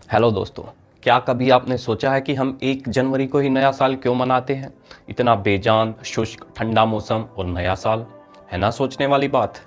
Hello दोस्तों। क्या कभी आपने सोचा है कि हम 1 जनवरी को ही नया साल क्यों मनाते हैं? इतना बेजान, शुष्क, ठंडा मौसम और नया साल, है ना सोचने वाली बात।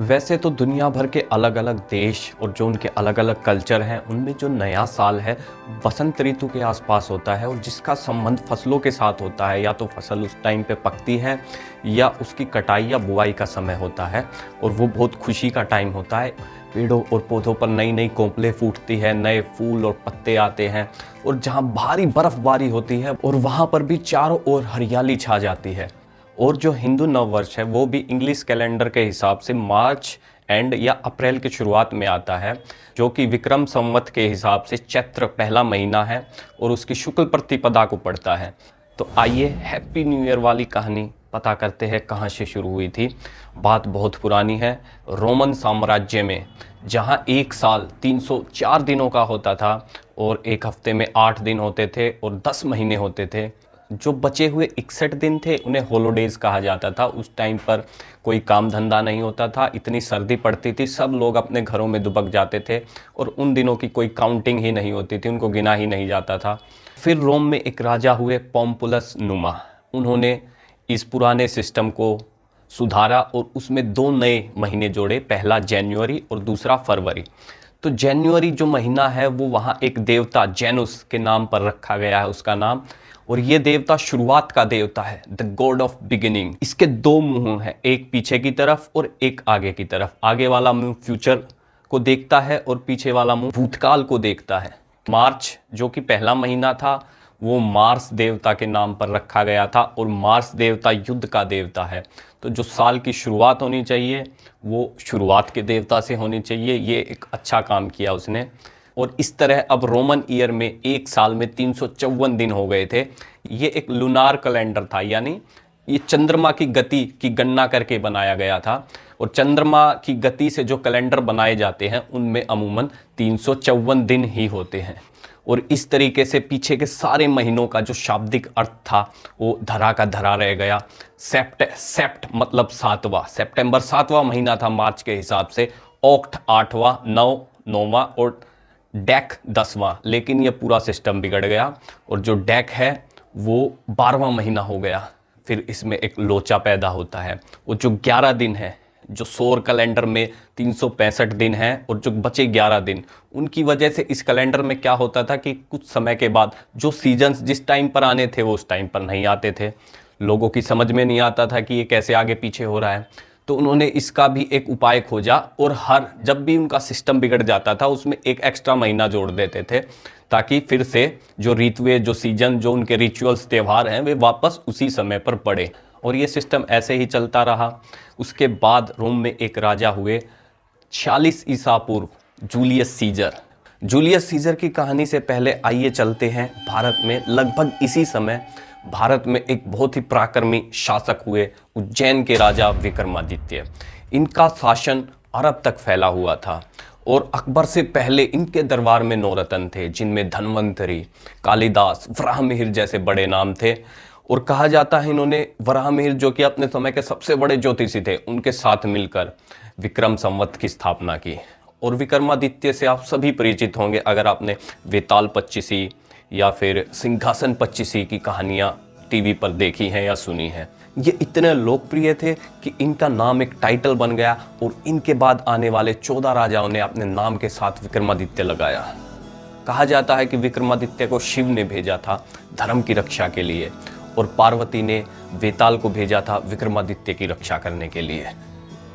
वैसे तो दुनिया भर के अलग अलग देश और जो उनके अलग अलग कल्चर हैं, उनमें जो नया साल है बसंत ऋतु के आसपास होता है और जिसका संबंध फसलों के साथ होता है। या तो फसल उस टाइम पे पकती है या उसकी कटाई या बुआई का समय होता है और वो बहुत खुशी का टाइम होता है। पेड़ों और पौधों पर नई नई कोंपलें फूटती है, नए फूल और पत्ते आते हैं और जहाँ भारी बर्फबारी होती है और वहाँ पर भी चारों ओर हरियाली छा जाती है। और जो हिंदू नव वर्ष है वो भी इंग्लिश कैलेंडर के हिसाब से मार्च एंड या अप्रैल की शुरुआत में आता है, जो कि विक्रम संवत के हिसाब से चैत्र पहला महीना है और उसकी शुक्ल प्रतिपदा को पड़ता है। तो आइए हैप्पी न्यू ईयर वाली कहानी पता करते हैं कहाँ से शुरू हुई थी। बात बहुत पुरानी है, रोमन साम्राज्य में, जहाँ एक साल 304 दिनों का होता था और एक हफ्ते में 8 दिन होते थे और 10 महीने होते थे। जो बचे हुए 61 दिन थे उन्हें हॉलीडेज़ कहा जाता था। उस टाइम पर कोई काम धंधा नहीं होता था, इतनी सर्दी पड़ती थी, सब लोग अपने घरों में दुबक जाते थे और उन दिनों की कोई काउंटिंग ही नहीं होती थी, उनको गिना ही नहीं जाता था। फिर रोम में एक राजा हुए पोम्पुलस नुमा। उन्होंने इस पुराने सिस्टम को सुधारा और उसमें 2 नए महीने जोड़े, पहला जनवरी और दूसरा फरवरी। तो जनवरी जो महीना है वो वहाँ एक देवता जेनुस के नाम पर रखा गया है उसका नाम, और ये देवता शुरुआत का देवता है, द गॉड ऑफ बिगिनिंग। इसके 2 मुंह हैं, एक पीछे की तरफ और एक आगे की तरफ। आगे वाला मुंह फ्यूचर को देखता है और पीछे वाला मुंह भूतकाल को देखता है। मार्च जो कि पहला महीना था वो मार्स देवता के नाम पर रखा गया था और मार्स देवता युद्ध का देवता है। तो जो साल की शुरुआत होनी चाहिए वो शुरुआत के देवता से होनी चाहिए। ये एक अच्छा काम किया उसने। और इस तरह अब रोमन ईयर में एक साल में 354 दिन हो गए थे। ये एक लूनार कैलेंडर था, यानी ये चंद्रमा की गति की गणना करके बनाया गया था। और चंद्रमा की गति से जो कैलेंडर बनाए जाते हैं उनमें अमूमन 354 दिन ही होते हैं। और इस तरीके से पीछे के सारे महीनों का जो शाब्दिक अर्थ था वो धरा का धरा रह गया। सेप्ट मतलब 7वां, सितंबर 7वां महीना था मार्च के हिसाब से, ऑक्ट 8वां, नव 9वां और डैक 10वां। लेकिन ये पूरा सिस्टम बिगड़ गया और जो डैक है वो 12वां महीना हो गया। फिर इसमें एक लोचा पैदा होता है। वो जो 11 दिन है, जो सौर कैलेंडर में 365 दिन हैं और जो बचे 11 दिन, उनकी वजह से इस कैलेंडर में क्या होता था कि कुछ समय के बाद जो सीजन्स जिस टाइम पर आने थे वो उस टाइम पर नहीं आते थे। लोगों की समझ में नहीं आता था कि ये कैसे आगे पीछे हो रहा है। तो उन्होंने इसका भी एक उपाय खोजा और हर जब भी उनका सिस्टम बिगड़ जाता था उसमें एक एक्स्ट्रा महीना जोड़ देते थे, ताकि फिर से जो ऋतुएं, जो सीजन, जो उनके रिचुअल्स, त्यौहार हैं, वे वापस उसी समय पर पड़े। और ये सिस्टम ऐसे ही चलता रहा। उसके बाद रोम में एक राजा हुए 46 ईसा पूर्व, जूलियस सीजर। जूलियस सीजर की कहानी से पहले आइए चलते हैं भारत में। लगभग इसी समय भारत में एक बहुत ही पराक्रमी शासक हुए, उज्जैन के राजा विक्रमादित्य। इनका शासन अरब तक फैला हुआ था और अकबर से पहले इनके दरबार में 9 रत्न थे, जिनमें धन्वंतरी, कालिदास, वराहमिहिर जैसे बड़े नाम थे। और कहा जाता है इन्होंने वराहमिहिर, जो कि अपने समय के सबसे बड़े ज्योतिषी थे, उनके साथ मिलकर विक्रम संवत की स्थापना की। और विक्रमादित्य से आप सभी परिचित होंगे अगर आपने वेताल पच्चीसी या फिर सिंहासन पच्चीसी की कहानियाँ टीवी पर देखी हैं या सुनी हैं। ये इतने लोकप्रिय थे कि इनका नाम एक टाइटल बन गया और इनके बाद आने वाले 14 राजाओं ने अपने नाम के साथ विक्रमादित्य लगाया। कहा जाता है कि विक्रमादित्य को शिव ने भेजा था धर्म की रक्षा के लिए और पार्वती ने वेताल को भेजा था विक्रमादित्य की रक्षा करने के लिए।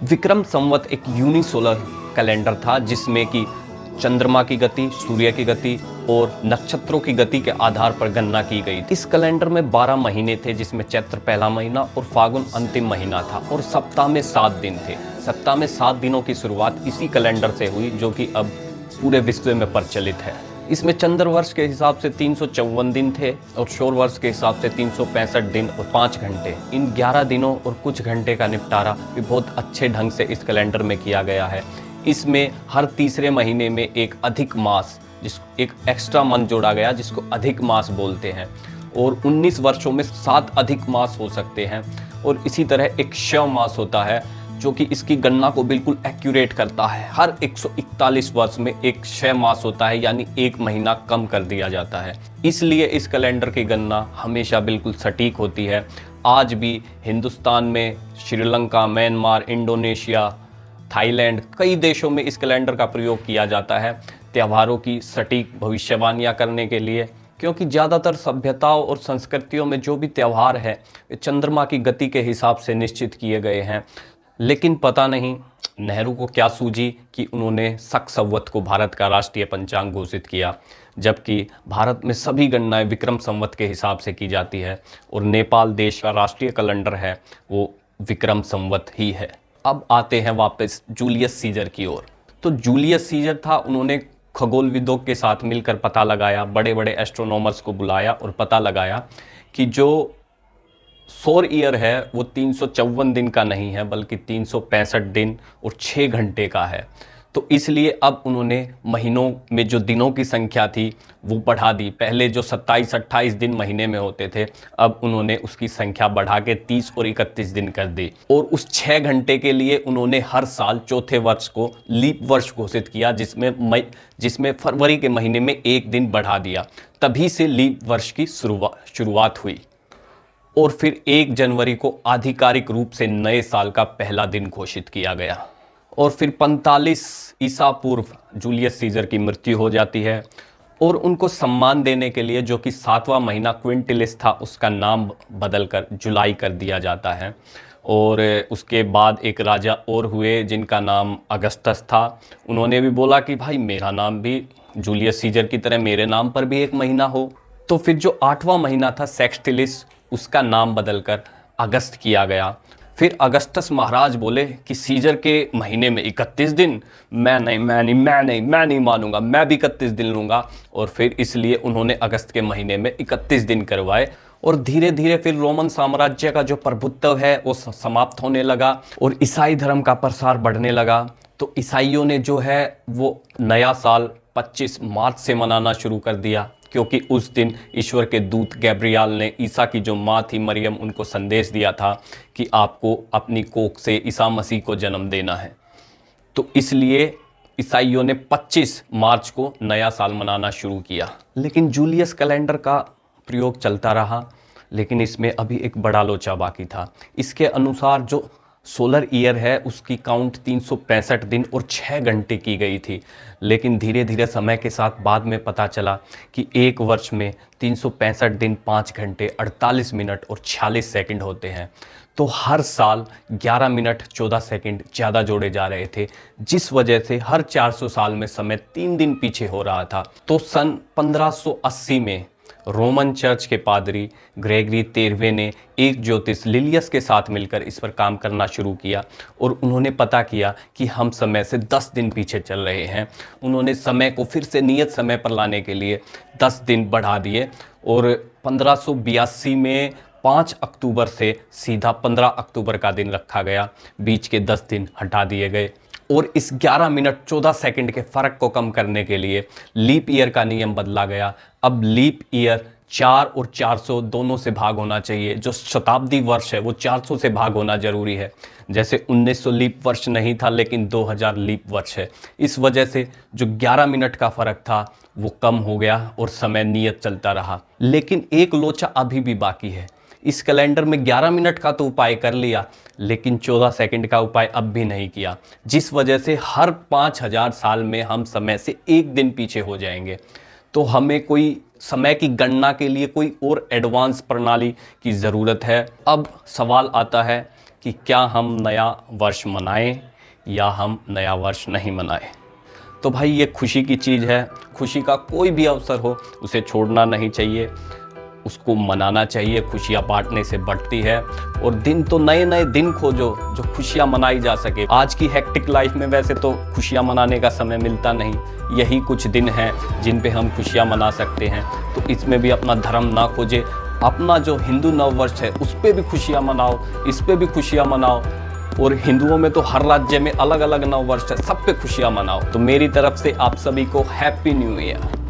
विक्रम संवत एक यूनिसोलर कैलेंडर था जिसमें कि चंद्रमा की गति, सूर्य की गति और नक्षत्रों की गति के आधार पर गणना की गई। इस कैलेंडर में 12 महीने थे, जिसमें चैत्र पहला महीना और फागुन अंतिम महीना था और सप्ताह में 7 दिन थे। सप्ताह में 7 दिनों की शुरुआत इसी कैलेंडर से हुई, जो कि अब पूरे विश्व में प्रचलित है। इसमें चंद्र वर्ष के हिसाब से 354 दिन थे और सौर वर्ष के हिसाब से 365 दिन और 5 घंटे। इन 11 दिनों और कुछ घंटे का निपटारा भी बहुत अच्छे ढंग से इस कैलेंडर में किया गया है। इसमें हर तीसरे महीने में एक अधिक मास, एक एक्स्ट्रा मंथ जोड़ा गया जिसको अधिक मास बोलते हैं। और 19 वर्षों में 7 अधिक मास हो सकते हैं। और इसी तरह एक क्षय मास होता है जो कि इसकी गणना को बिल्कुल एक्यूरेट करता है। हर 141 वर्ष में एक 6 मास होता है, यानी 1 महीना कम कर दिया जाता है। इसलिए इस कैलेंडर की गणना हमेशा बिल्कुल सटीक होती है। आज भी हिंदुस्तान में श्रीलंका, म्यांमार, इंडोनेशिया, थाईलैंड, कई देशों में इस कैलेंडर का प्रयोग किया जाता है त्योहारों की सटीक भविष्यवाणियाँ करने के लिए, क्योंकि ज़्यादातर सभ्यताओं और संस्कृतियों में जो भी त्यौहार है वे चंद्रमा की गति के हिसाब से निश्चित किए गए हैं। लेकिन पता नहीं नेहरू को क्या सूझी कि उन्होंने शक संवत को भारत का राष्ट्रीय पंचांग घोषित किया, जबकि भारत में सभी गणनाएं विक्रम संवत के हिसाब से की जाती है और नेपाल देश का राष्ट्रीय कैलेंडर है वो विक्रम संवत ही है। अब आते हैं वापस जूलियस सीजर की ओर। तो जूलियस सीजर था, उन्होंने खगोलविदों के साथ मिलकर पता लगाया, बड़े बड़े एस्ट्रोनॉमर्स को बुलाया और पता लगाया कि जो सौर ईयर है वो 354 दिन का नहीं है बल्कि 365 दिन और 6 घंटे का है। तो इसलिए अब उन्होंने महीनों में जो दिनों की संख्या थी वो बढ़ा दी। पहले जो 27-28 दिन महीने में होते थे, अब उन्होंने उसकी संख्या बढ़ा के 30 और 31 दिन कर दी। और उस 6 घंटे के लिए उन्होंने हर साल चौथे वर्ष को लीप वर्ष घोषित किया, जिसमें फरवरी के महीने में 1 दिन बढ़ा दिया। तभी से लीप वर्ष की शुरुआत हुई और फिर 1 जनवरी को आधिकारिक रूप से नए साल का पहला दिन घोषित किया गया। और फिर 45 ईसा पूर्व जूलियस सीजर की मृत्यु हो जाती है और उनको सम्मान देने के लिए जो कि 7वां महीना क्विंटिलिस था उसका नाम बदलकर जुलाई कर दिया जाता है। और उसके बाद एक राजा और हुए जिनका नाम अगस्टस था। उन्होंने भी बोला कि भाई मेरा नाम भी जूलियस सीजर की तरह मेरे नाम पर भी एक महीना हो। तो फिर जो 8वां महीना था सेक्सटिलिस, उसका नाम बदलकर अगस्त किया गया। फिर अगस्टस महाराज बोले कि सीजर के महीने में 31 दिन, मैं नहीं मानूंगा, मैं भी 31 दिन लूँगा। और फिर इसलिए उन्होंने अगस्त के महीने में 31 दिन करवाए। और धीरे धीरे फिर रोमन साम्राज्य का जो प्रभुत्व है वो समाप्त होने लगा और ईसाई धर्म का प्रसार बढ़ने लगा। तो ईसाइयों ने जो है वो नया साल 25 मार्च से मनाना शुरू कर दिया, क्योंकि उस दिन ईश्वर के दूत गैब्रियल ने ईसा की जो माँ थी मरियम, उनको संदेश दिया था कि आपको अपनी कोख से ईसा मसीह को जन्म देना है। तो इसलिए ईसाइयों ने 25 मार्च को नया साल मनाना शुरू किया। लेकिन जूलियस कैलेंडर का प्रयोग चलता रहा, लेकिन इसमें अभी एक बड़ा लोचा बाकी था। इसके अनुसार जो सोलर ईयर है उसकी काउंट 365 दिन और 6 घंटे की गई थी। लेकिन धीरे धीरे समय के साथ बाद में पता चला कि एक वर्ष में 365 दिन, 5 घंटे, 48 मिनट और 46 सेकंड होते हैं। तो हर साल 11 मिनट 14 सेकंड ज़्यादा जोड़े जा रहे थे, जिस वजह से हर 400 साल में समय 3 दिन पीछे हो रहा था। तो सन 1580 में रोमन चर्च के पादरी ग्रेगरी 13वें ने एक ज्योतिष लिलियस के साथ मिलकर इस पर काम करना शुरू किया और उन्होंने पता किया कि हम समय से 10 दिन पीछे चल रहे हैं। उन्होंने समय को फिर से नियत समय पर लाने के लिए 10 दिन बढ़ा दिए और 1582 में 5 अक्टूबर से सीधा 15 अक्टूबर का दिन रखा गया। बीच के 10 दिन हटा दिए गए और इस 11 मिनट 14 सेकंड के फ़र्क को कम करने के लिए लीप ईयर का नियम बदला गया। अब लीप ईयर 4 और 400 दोनों से भाग होना चाहिए। जो शताब्दी वर्ष है वो 400 से भाग होना ज़रूरी है। जैसे 1900 लीप वर्ष नहीं था लेकिन 2000 लीप वर्ष है। इस वजह से जो 11 मिनट का फ़र्क था वो कम हो गया और समय नियत चलता रहा। लेकिन एक लोचा अभी भी बाकी है। इस कैलेंडर में 11 मिनट का तो उपाय कर लिया, लेकिन 14 सेकंड का उपाय अब भी नहीं किया, जिस वजह से हर 5000 साल में हम समय से 1 दिन पीछे हो जाएंगे। तो हमें कोई समय की गणना के लिए कोई और एडवांस प्रणाली की ज़रूरत है। अब सवाल आता है कि क्या हम नया वर्ष मनाएं या हम नया वर्ष नहीं मनाएं। तो भाई ये खुशी की चीज़ है, खुशी का कोई भी अवसर हो उसे छोड़ना नहीं चाहिए, उसको मनाना चाहिए। खुशियाँ बांटने से बढ़ती है और दिन तो नए नए दिन खोजो जो खुशियाँ मनाई जा सके। आज की हेक्टिक लाइफ में वैसे तो खुशियाँ मनाने का समय मिलता नहीं, यही कुछ दिन हैं जिन पे हम खुशियाँ मना सकते हैं। तो इसमें भी अपना धर्म ना खोजे, अपना जो हिंदू नववर्ष है उस पर भी खुशियाँ मनाओ, इस पर भी खुशियाँ मनाओ। और हिंदुओं में तो हर राज्य में अलग अलग नववर्ष है, सब पे खुशियाँ मनाओ। तो मेरी तरफ से आप सभी को हैप्पी न्यू ईयर।